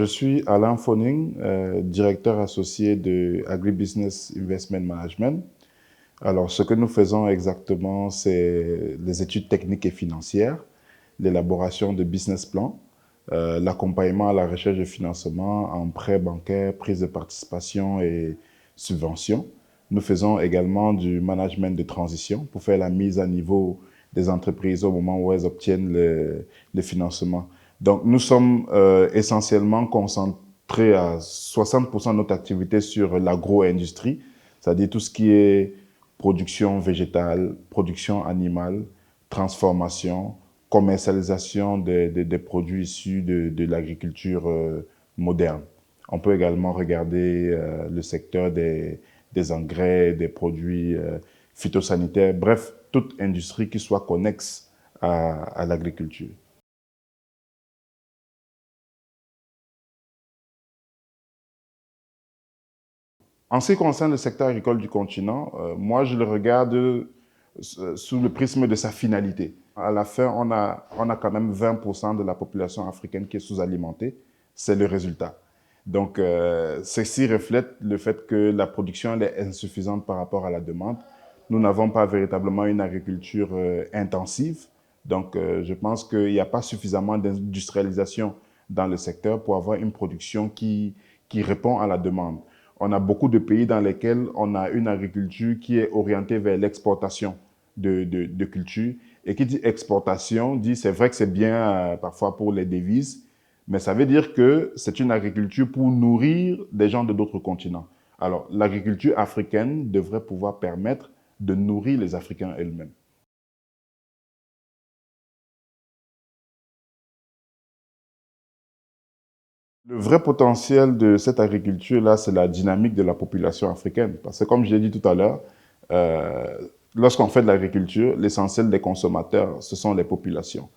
suis Alain Foning, directeur associé de Agribusiness Investment Management. Alors, ce que nous faisons exactement, c'est les études techniques et financières, l'élaboration de business plans, l'accompagnement à la recherche de financement en prêts bancaires, prise de participation et subventions. Nous faisons également du management de transition pour faire la mise à niveau des entreprises au moment où elles obtiennent le financement. Donc, nous sommes essentiellement concentrés à 60% de notre activité sur l'agro-industrie, c'est-à-dire tout ce qui est production végétale, production animale, transformation, commercialisation des produits issus de l'agriculture moderne. On peut également regarder le secteur des engrais, des produits phytosanitaires, bref, toute industrie qui soit connexe à l'agriculture. En ce qui concerne le secteur agricole du continent, moi je le regarde sous le prisme de sa finalité. À la fin, on a quand même 20% de la population africaine qui est sous-alimentée. C'est le résultat. Donc, ceci reflète le fait que la production elle est insuffisante par rapport à la demande. Nous n'avons pas véritablement une agriculture intensive. Donc, je pense qu'il n'y a pas suffisamment d'industrialisation dans le secteur pour avoir une production qui répond à la demande. On a beaucoup de pays dans lesquels on a une agriculture qui est orientée vers l'exportation de cultures. Et qui dit exportation, dit c'est vrai que c'est bien parfois pour les devises, mais ça veut dire que c'est une agriculture pour nourrir des gens de d'autres continents. Alors, l'agriculture africaine devrait pouvoir permettre de nourrir les Africains eux-mêmes. Le vrai potentiel de cette agriculture-là, c'est la dynamique de la population africaine. Parce que comme je l'ai dit tout à l'heure, euh, lorsqu'on fait de l'agriculture, l'essentiel des consommateurs, ce sont les populations.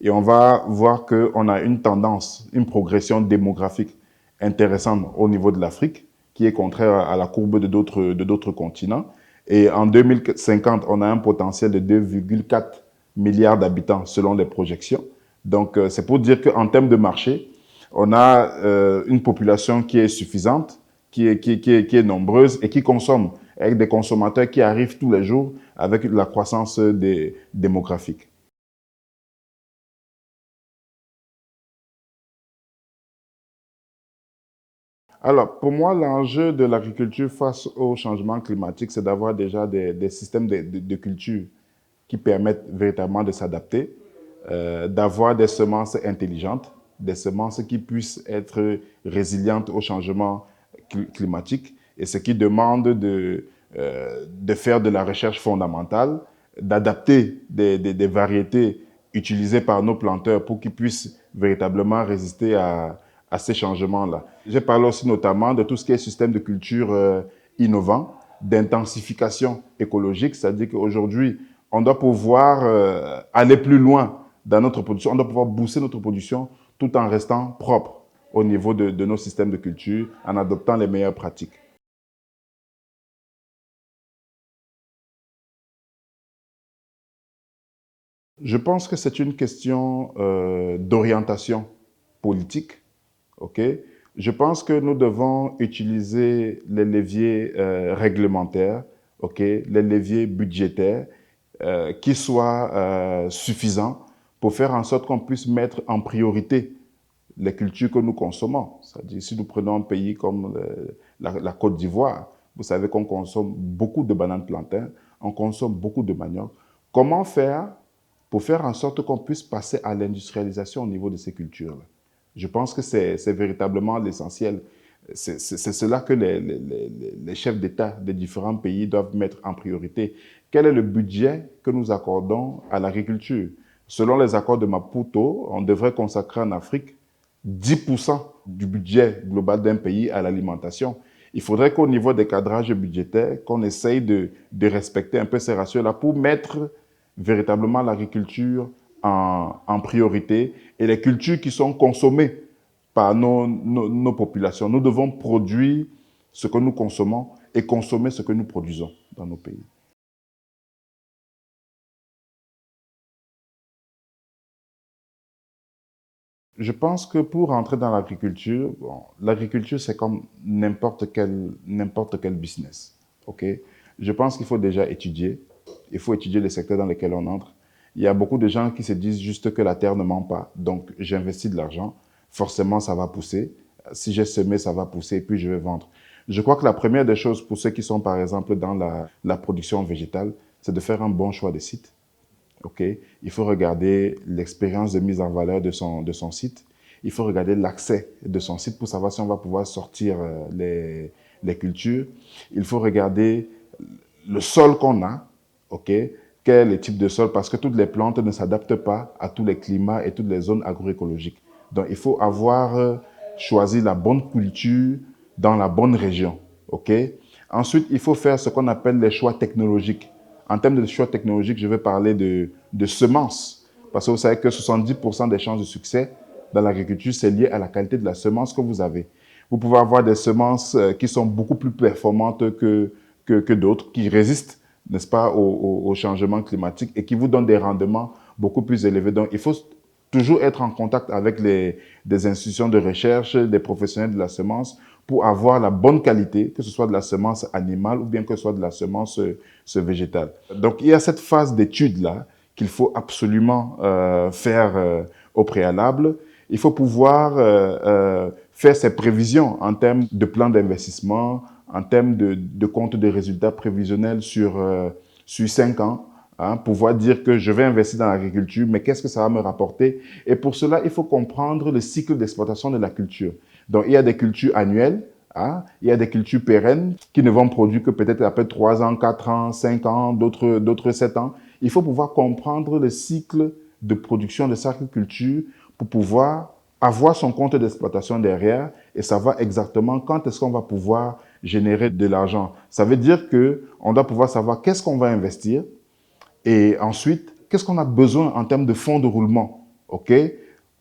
Et on va voir qu'on a une tendance, une progression démographique intéressante au niveau de l'Afrique, qui est contraire à la courbe de d'autres continents. Et en 2050, on a un potentiel de 2,4 milliards d'habitants selon les projections. Donc, c'est pour dire qu'en termes de marché, on a une population qui est suffisante, qui est nombreuse et qui consomme, avec des consommateurs qui arrivent tous les jours avec la croissance démographique. Alors, pour moi, l'enjeu de l'agriculture face au changement climatique, c'est d'avoir déjà des systèmes de culture qui permettent véritablement de s'adapter, d'avoir des semences intelligentes, des semences qui puissent être résilientes au changement climatique, et ce qui demande de faire de la recherche fondamentale, d'adapter des variétés utilisées par nos planteurs pour qu'ils puissent véritablement résister à ces changements-là. J'ai parlé aussi notamment de tout ce qui est système de culture innovant, d'intensification écologique, c'est-à-dire qu'aujourd'hui, on doit pouvoir aller plus loin dans notre production, on doit pouvoir booster notre production tout en restant propre au niveau de nos systèmes de culture, en adoptant les meilleures pratiques. Je pense que c'est une question d'orientation politique. OK? Je pense que nous devons utiliser les leviers réglementaires, OK, les leviers budgétaires qui soient suffisants pour faire en sorte qu'on puisse mettre en priorité les cultures que nous consommons. C'est-à-dire, si nous prenons un pays comme la Côte d'Ivoire, vous savez qu'on consomme beaucoup de bananes plantains, on consomme beaucoup de manioc. Comment faire pour faire en sorte qu'on puisse passer à l'industrialisation au niveau de ces cultures-là? Je pense que c'est véritablement l'essentiel. C'est cela que les chefs d'État des différents pays doivent mettre en priorité. Quel est le budget que nous accordons à l'agriculture? Selon les accords de Maputo, on devrait consacrer en Afrique 10% du budget global d'un pays à l'alimentation. Il faudrait qu'au niveau des cadrages budgétaires, qu'on essaye de respecter un peu ces ratios-là pour mettre véritablement l'agriculture en priorité et les cultures qui sont consommées par nos populations. Nous devons produire ce que nous consommons et consommer ce que nous produisons dans nos pays. Je pense que pour rentrer dans l'agriculture, bon, l'agriculture, c'est comme n'importe quel business. OK? Je pense qu'il faut déjà étudier. Il faut étudier les secteurs dans lesquels on entre. Il y a beaucoup de gens qui se disent juste que la terre ne ment pas. Donc, j'investis de l'argent. Forcément, ça va pousser. Si j'ai semé, ça va pousser, puis je vais vendre. Je crois que la première des choses pour ceux qui sont, par exemple, dans la production végétale, c'est de faire un bon choix de site. Okay. Il faut regarder l'expérience de mise en valeur de son site. Il faut regarder l'accès de son site pour savoir si on va pouvoir sortir les cultures. Il faut regarder le sol qu'on a, okay. Quel est le type de sol, parce que toutes les plantes ne s'adaptent pas à tous les climats et toutes les zones agroécologiques. Donc, il faut avoir choisi la bonne culture dans la bonne région. Okay. Ensuite, il faut faire ce qu'on appelle les choix technologiques. En termes de choix technologiques, je vais parler de semences. Parce que vous savez que 70% des chances de succès dans l'agriculture, c'est lié à la qualité de la semence que vous avez. Vous pouvez avoir des semences qui sont beaucoup plus performantes que d'autres, qui résistent, n'est-ce pas, au changement climatique et qui vous donnent des rendements beaucoup plus élevés. Donc, il faut toujours être en contact avec des institutions de recherche, des professionnels de la semence, pour avoir la bonne qualité, que ce soit de la semence animale ou bien que ce soit de la semence végétale. Donc, il y a cette phase d'étude-là qu'il faut absolument faire au préalable. Il faut pouvoir faire ses prévisions en termes de plan d'investissement, en termes de compte de résultats prévisionnels sur 5 ans. Hein, pouvoir dire que je vais investir dans l'agriculture, mais qu'est-ce que ça va me rapporter? Et pour cela, il faut comprendre le cycle d'exploitation de la culture. Donc, il y a des cultures annuelles, hein, il y a des cultures pérennes qui ne vont produire que peut-être après 3 ans, 4 ans, 5 ans, d'autres 7 ans. Il faut pouvoir comprendre le cycle de production de sa culture pour pouvoir avoir son compte d'exploitation derrière et savoir exactement quand est-ce qu'on va pouvoir générer de l'argent. Ça veut dire qu'on doit pouvoir savoir qu'est-ce qu'on va investir, et ensuite, qu'est-ce qu'on a besoin en termes de fonds de roulement? OK?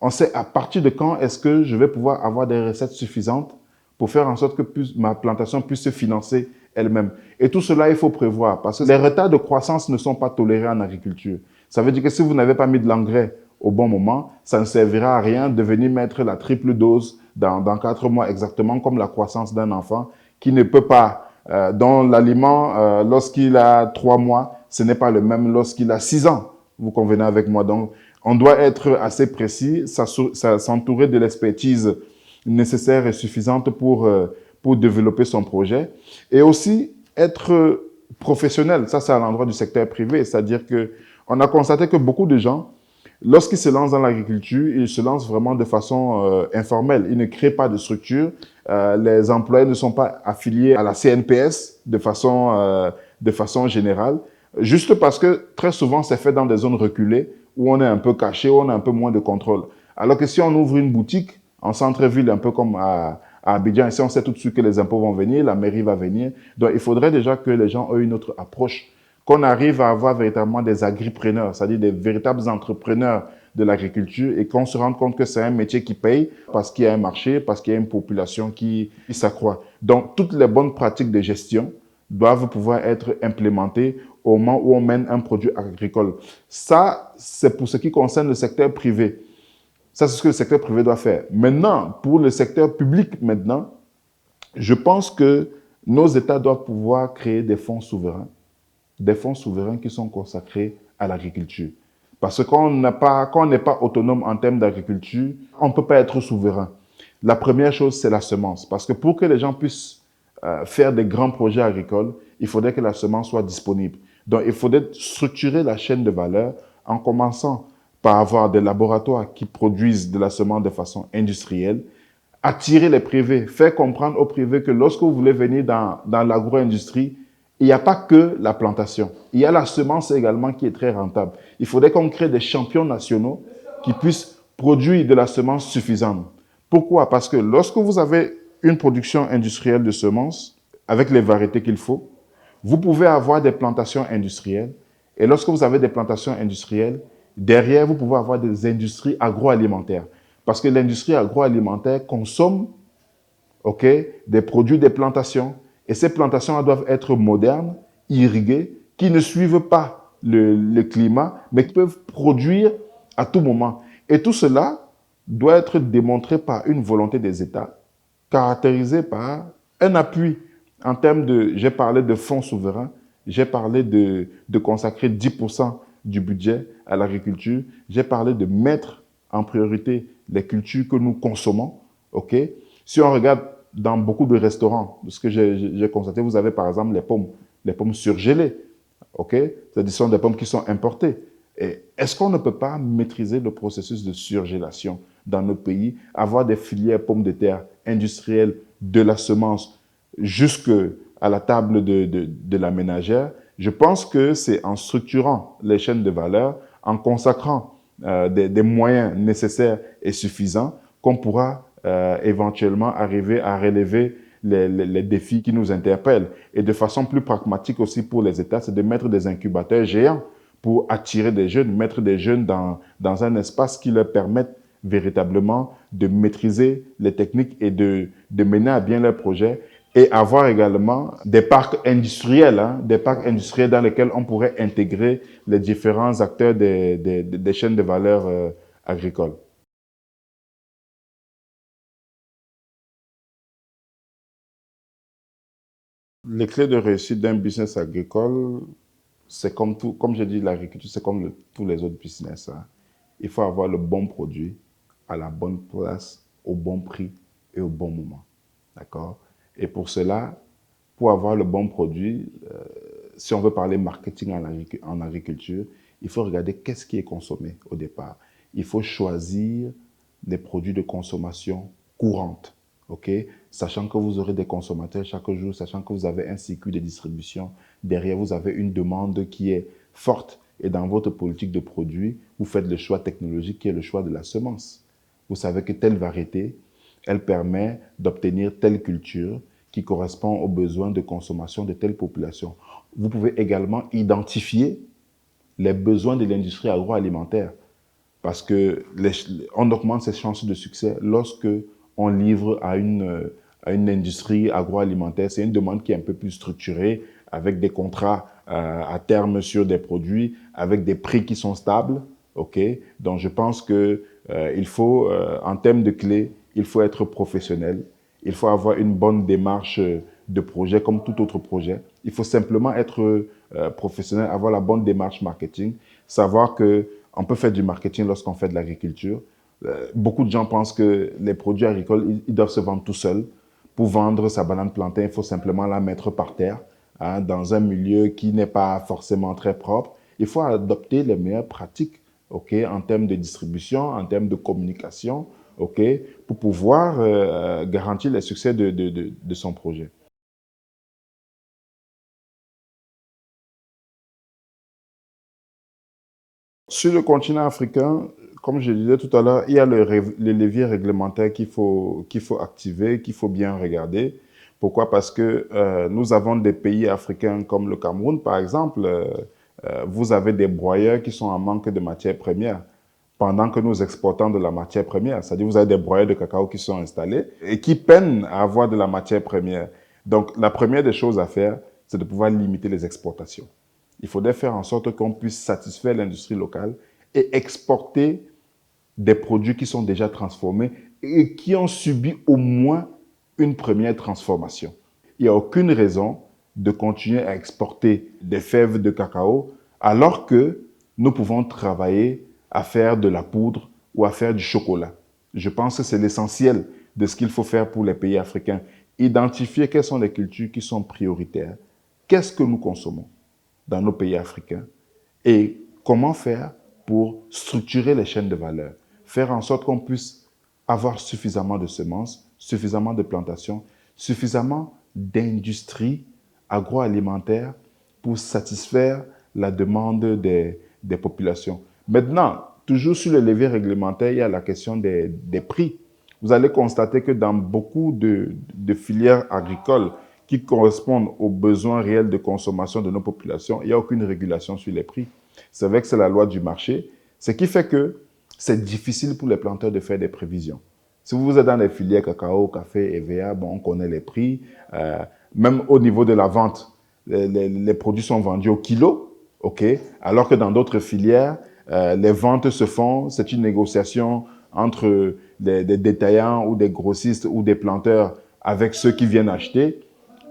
On sait à partir de quand est-ce que je vais pouvoir avoir des recettes suffisantes pour faire en sorte que ma plantation puisse se financer elle-même. Et tout cela, il faut prévoir parce que les retards de croissance ne sont pas tolérés en agriculture. Ça veut dire que si vous n'avez pas mis de l'engrais au bon moment, ça ne servira à rien de venir mettre la triple dose dans 4 mois exactement comme la croissance d'un enfant qui ne peut pas, dont l'aliment, lorsqu'il a 3 mois, ce n'est pas le même lorsqu'il a 6 ans. Vous convenez avec moi. Donc, on doit être assez précis, s'entourer de l'expertise nécessaire et suffisante pour développer son projet. Et aussi être professionnel. Ça, c'est à l'endroit du secteur privé. C'est-à-dire qu'on a constaté que beaucoup de gens, lorsqu'ils se lancent dans l'agriculture, ils se lancent vraiment de façon informelle. Ils ne créent pas de structure. Les employés ne sont pas affiliés à la CNPS de façon générale. Juste parce que très souvent, c'est fait dans des zones reculées où on est un peu caché, où on a un peu moins de contrôle. Alors que si on ouvre une boutique en centre-ville, un peu comme à Abidjan, ici, on sait tout de suite que les impôts vont venir, la mairie va venir. Donc, il faudrait déjà que les gens aient une autre approche, qu'on arrive à avoir véritablement des agripreneurs, c'est-à-dire des véritables entrepreneurs de l'agriculture et qu'on se rende compte que c'est un métier qui paye parce qu'il y a un marché, parce qu'il y a une population qui s'accroît. Donc, toutes les bonnes pratiques de gestion doivent pouvoir être implémentées au moment où on mène un produit agricole. Ça, c'est pour ce qui concerne le secteur privé. Ça, c'est ce que le secteur privé doit faire. Maintenant, pour le secteur public, maintenant, je pense que nos États doivent pouvoir créer des fonds souverains qui sont consacrés à l'agriculture. Parce que quand on n'est pas autonome en termes d'agriculture, on ne peut pas être souverain. La première chose, c'est la semence. Parce que pour que les gens puissent faire des grands projets agricoles, il faudrait que la semence soit disponible. Donc, il faudrait structurer la chaîne de valeur en commençant par avoir des laboratoires qui produisent de la semence de façon industrielle, attirer les privés, faire comprendre aux privés que lorsque vous voulez venir dans l'agro-industrie, il n'y a pas que la plantation. Il y a la semence également qui est très rentable. Il faudrait qu'on crée des champions nationaux qui puissent produire de la semence suffisante. Pourquoi? Parce que lorsque vous avez une production industrielle de semences, avec les variétés qu'il faut, vous pouvez avoir des plantations industrielles. Et lorsque vous avez des plantations industrielles, derrière, vous pouvez avoir des industries agroalimentaires. Parce que l'industrie agroalimentaire consomme des produits des plantations. Et ces plantations doivent être modernes, irriguées, qui ne suivent pas le climat, mais qui peuvent produire à tout moment. Et tout cela, doit être démontrée par une volonté des États, caractérisée par un appui en termes de, j'ai parlé de fonds souverains, j'ai parlé de consacrer 10% du budget à l'agriculture, j'ai parlé de mettre en priorité les cultures que nous consommons, ok? Si on regarde dans beaucoup de restaurants, ce que j'ai constaté, vous avez par exemple les pommes surgelées, ok? Ce sont des pommes qui sont importées. Est-ce qu'on ne peut pas maîtriser le processus de surgélation dans nos pays, avoir des filières pommes de terre industrielles de la semence jusqu'à la table de la ménagère? Je pense que c'est en structurant les chaînes de valeur, en consacrant des moyens nécessaires et suffisants qu'on pourra éventuellement arriver à relever les défis qui nous interpellent. Et de façon plus pragmatique aussi pour les États, c'est de mettre des incubateurs géants pour attirer des jeunes, mettre des jeunes dans un espace qui leur permette véritablement de maîtriser les techniques et de mener à bien leurs projets et avoir également des parcs industriels, des parcs industriels dans lesquels on pourrait intégrer les différents acteurs des chaînes de valeur agricoles. Les clés de réussite d'un business agricole, c'est comme tout, comme j'ai dit, l'agriculture, c'est comme tous les autres business. Il faut avoir le bon produit à la bonne place, au bon prix et au bon moment. D'accord? Et pour cela, pour avoir le bon produit, si on veut parler marketing en agriculture, il faut regarder qu'est-ce qui est consommé au départ. Il faut choisir des produits de consommation courante, ok? Sachant que vous aurez des consommateurs chaque jour, sachant que vous avez un circuit de distribution. Derrière, vous avez une demande qui est forte. Et dans votre politique de produits, vous faites le choix technologique qui est le choix de la semence. Vous savez que telle variété, elle permet d'obtenir telle culture qui correspond aux besoins de consommation de telle population. Vous pouvez également identifier les besoins de l'industrie agroalimentaire parce que on augmente ses chances de succès lorsque on livre à une industrie agroalimentaire. C'est une demande qui est un peu plus structurée, avec des contrats à terme sur des produits, avec des prix qui sont stables. Ok, donc je pense que il faut, en termes de clés, il faut être professionnel. Il faut avoir une bonne démarche de projet comme tout autre projet. Il faut simplement être professionnel, avoir la bonne démarche marketing, savoir que on peut faire du marketing lorsqu'on fait de l'agriculture. Beaucoup de gens pensent que les produits agricoles, ils doivent se vendre tout seuls. Pour vendre sa banane plantain, il faut simplement la mettre par terre, dans un milieu qui n'est pas forcément très propre. Il faut adopter les meilleures pratiques, ok, en termes de distribution, en termes de communication, ok, pour pouvoir garantir le succès de son projet. Sur le continent africain, comme je disais tout à l'heure, il y a le levier réglementaire qu'il faut activer, qu'il faut bien regarder. Pourquoi? Parce que nous avons des pays africains comme le Cameroun, par exemple. Vous avez des broyeurs qui sont en manque de matières premières pendant que nous exportons de la matière première. C'est-à-dire vous avez des broyeurs de cacao qui sont installés et qui peinent à avoir de la matière première. Donc, la première des choses à faire, c'est de pouvoir limiter les exportations. Il faudrait faire en sorte qu'on puisse satisfaire l'industrie locale et exporter des produits qui sont déjà transformés et qui ont subi au moins une première transformation. Il n'y a aucune raison de continuer à exporter des fèves de cacao alors que nous pouvons travailler à faire de la poudre ou à faire du chocolat. Je pense que c'est l'essentiel de ce qu'il faut faire pour les pays africains. Identifier quelles sont les cultures qui sont prioritaires. Qu'est-ce que nous consommons dans nos pays africains et comment faire pour structurer les chaînes de valeur. Faire en sorte qu'on puisse avoir suffisamment de semences, suffisamment de plantations, suffisamment d'industries agroalimentaires pour satisfaire la demande des populations. Maintenant, toujours sur le levier réglementaire, il y a la question des prix. Vous allez constater que dans beaucoup de filières agricoles qui correspondent aux besoins réels de consommation de nos populations, il n'y a aucune régulation sur les prix. C'est vrai que c'est la loi du marché, ce qui fait que c'est difficile pour les planteurs de faire des prévisions. Si vous êtes dans les filières cacao, café, EVA, bon, on connaît les prix. Même au niveau de la vente, les produits sont vendus au kilo, ok, alors que dans d'autres filières, les ventes se font, c'est une négociation entre des détaillants ou des grossistes ou des planteurs avec ceux qui viennent acheter.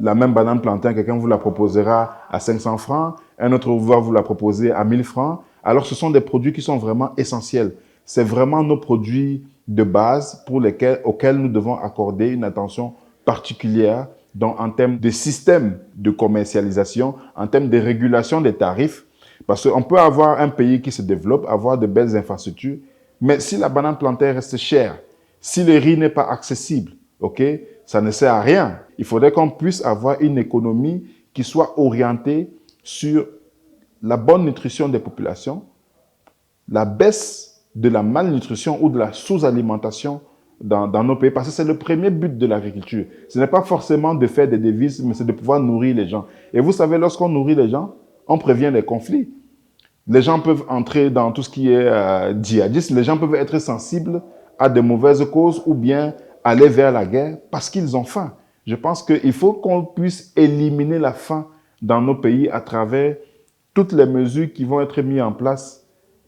La même banane plantain, quelqu'un vous la proposera à 500 francs, un autre va vous la proposer à 1000 francs. Alors, ce sont des produits qui sont vraiment essentiels. C'est vraiment nos produits de base auxquels nous devons accorder une attention particulière en termes de système de commercialisation, en termes de régulation des tarifs. Parce qu'on peut avoir un pays qui se développe, avoir de belles infrastructures, mais si la banane plantain reste chère, si le riz n'est pas accessible, ok, ça ne sert à rien. Il faudrait qu'on puisse avoir une économie qui soit orientée sur la bonne nutrition des populations, la baisse de la malnutrition ou de la sous-alimentation dans nos pays, parce que c'est le premier but de l'agriculture. Ce n'est pas forcément de faire des devises, mais c'est de pouvoir nourrir les gens. Et vous savez, lorsqu'on nourrit les gens, on prévient les conflits. Les gens peuvent entrer dans tout ce qui est djihadisme, les gens peuvent être sensibles à de mauvaises causes ou bien aller vers la guerre parce qu'ils ont faim. Je pense qu'il faut qu'on puisse éliminer la faim dans nos pays à travers toutes les mesures qui vont être mises en place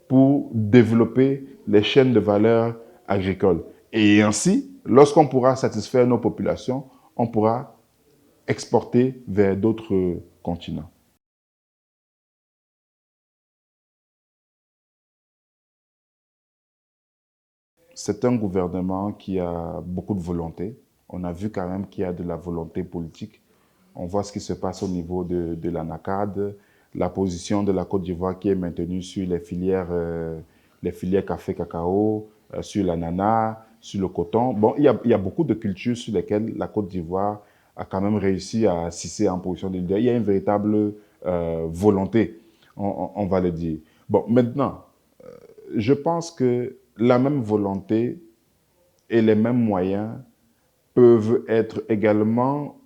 pour développer les chaînes de valeur agricoles. Et ainsi, lorsqu'on pourra satisfaire nos populations, on pourra exporter vers d'autres continents. C'est un gouvernement qui a beaucoup de volonté. On a vu quand même qu'il y a de la volonté politique. On voit ce qui se passe au niveau de l'ANACAD, la position de la Côte d'Ivoire qui est maintenue sur les filières café-cacao, sur l'ananas, sur le coton. Bon, il y a beaucoup de cultures sur lesquelles la Côte d'Ivoire a quand même réussi à s'hisser en position de leader. Il y a une véritable volonté, on va le dire. Bon, maintenant, je pense que la même volonté et les mêmes moyens peuvent être également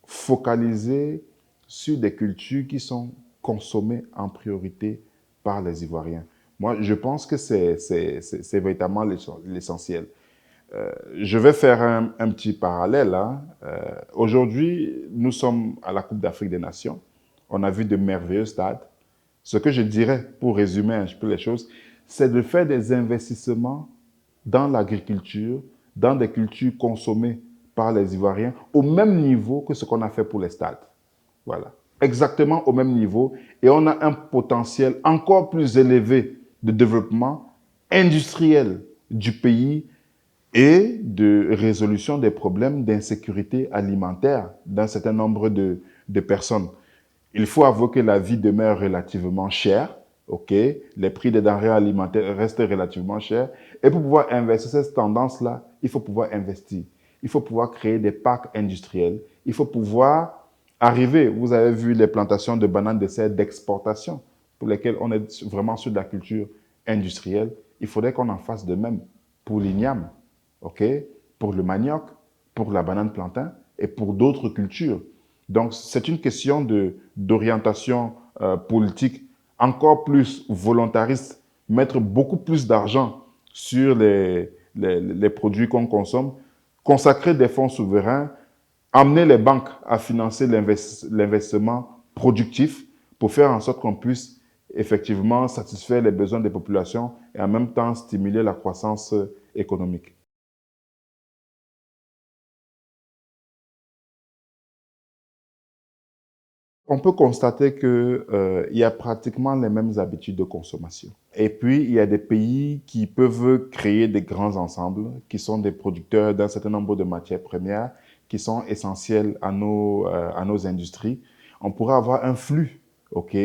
focalisés sur des cultures qui sont consommées en priorité par les Ivoiriens. Moi, je pense que c'est véritablement l'essentiel. Je vais faire un petit parallèle, hein. Aujourd'hui, nous sommes à la Coupe d'Afrique des Nations. On a vu de merveilleux stades. Ce que je dirais, pour résumer un peu les choses, c'est de faire des investissements dans l'agriculture, dans des cultures consommées par les Ivoiriens, au même niveau que ce qu'on a fait pour les stades. Voilà. Exactement au même niveau. Et on a un potentiel encore plus élevé de développement industriel du pays et de résolution des problèmes d'insécurité alimentaire d'un certain nombre de personnes. Il faut avouer que la vie demeure relativement chère, ok? Les prix des denrées alimentaires restent relativement chers. Et pour pouvoir investir cette tendance-là, il faut pouvoir investir. Il faut pouvoir créer des parcs industriels. Il faut pouvoir arriver. Vous avez vu les plantations de bananes de serre d'exportation pour lesquelles on est vraiment sur de la culture industrielle. Il faudrait qu'on en fasse de même pour l'igname, ok? Pour le manioc, pour la banane plantain et pour d'autres cultures. Donc, c'est une question d'orientation politique encore plus volontariste, mettre beaucoup plus d'argent sur les produits qu'on consomme, consacrer des fonds souverains, amener les banques à financer l'investissement productif pour faire en sorte qu'on puisse effectivement satisfaire les besoins des populations et en même temps stimuler la croissance économique. On peut constater qu'il y a pratiquement les mêmes habitudes de consommation. Et puis, il y a des pays qui peuvent créer des grands ensembles, qui sont des producteurs d'un certain nombre de matières premières, qui sont essentielles à nos industries. On pourrait avoir un flux, ok,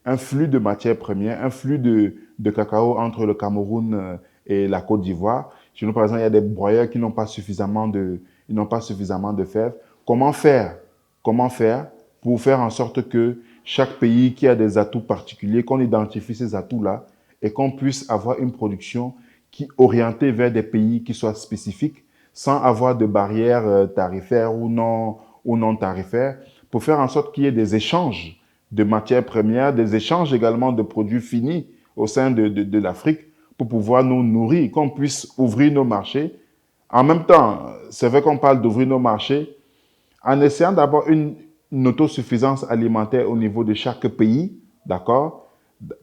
un flux de matières premières, un flux de cacao entre le Cameroun et la Côte d'Ivoire. Chez nous, par exemple, il y a des broyeurs qui n'ont pas suffisamment ils n'ont pas suffisamment de fèves. Comment faire? Comment faire pour faire en sorte que chaque pays qui a des atouts particuliers, qu'on identifie ces atouts-là et qu'on puisse avoir une production qui est orientée vers des pays qui soient spécifiques, sans avoir de barrières tarifaires ou non tarifaires, pour faire en sorte qu'il y ait des échanges de matières premières, des échanges également de produits finis au sein de l'Afrique, pour pouvoir nous nourrir, qu'on puisse ouvrir nos marchés. En même temps, c'est vrai qu'on parle d'ouvrir nos marchés, en essayant d'avoir une autosuffisance alimentaire au niveau de chaque pays, d'accord?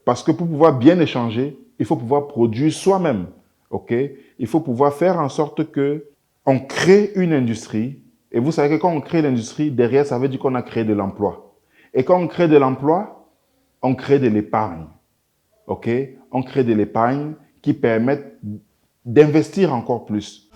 Parce que pour pouvoir bien échanger, il faut pouvoir produire soi-même. ok? Il faut pouvoir faire en sorte que on crée une industrie. Et vous savez que quand on crée l'industrie, derrière, ça veut dire qu'on a créé de l'emploi. Et quand on crée de l'emploi, on crée de l'épargne, ok? On crée de l'épargne qui permet d'investir encore plus.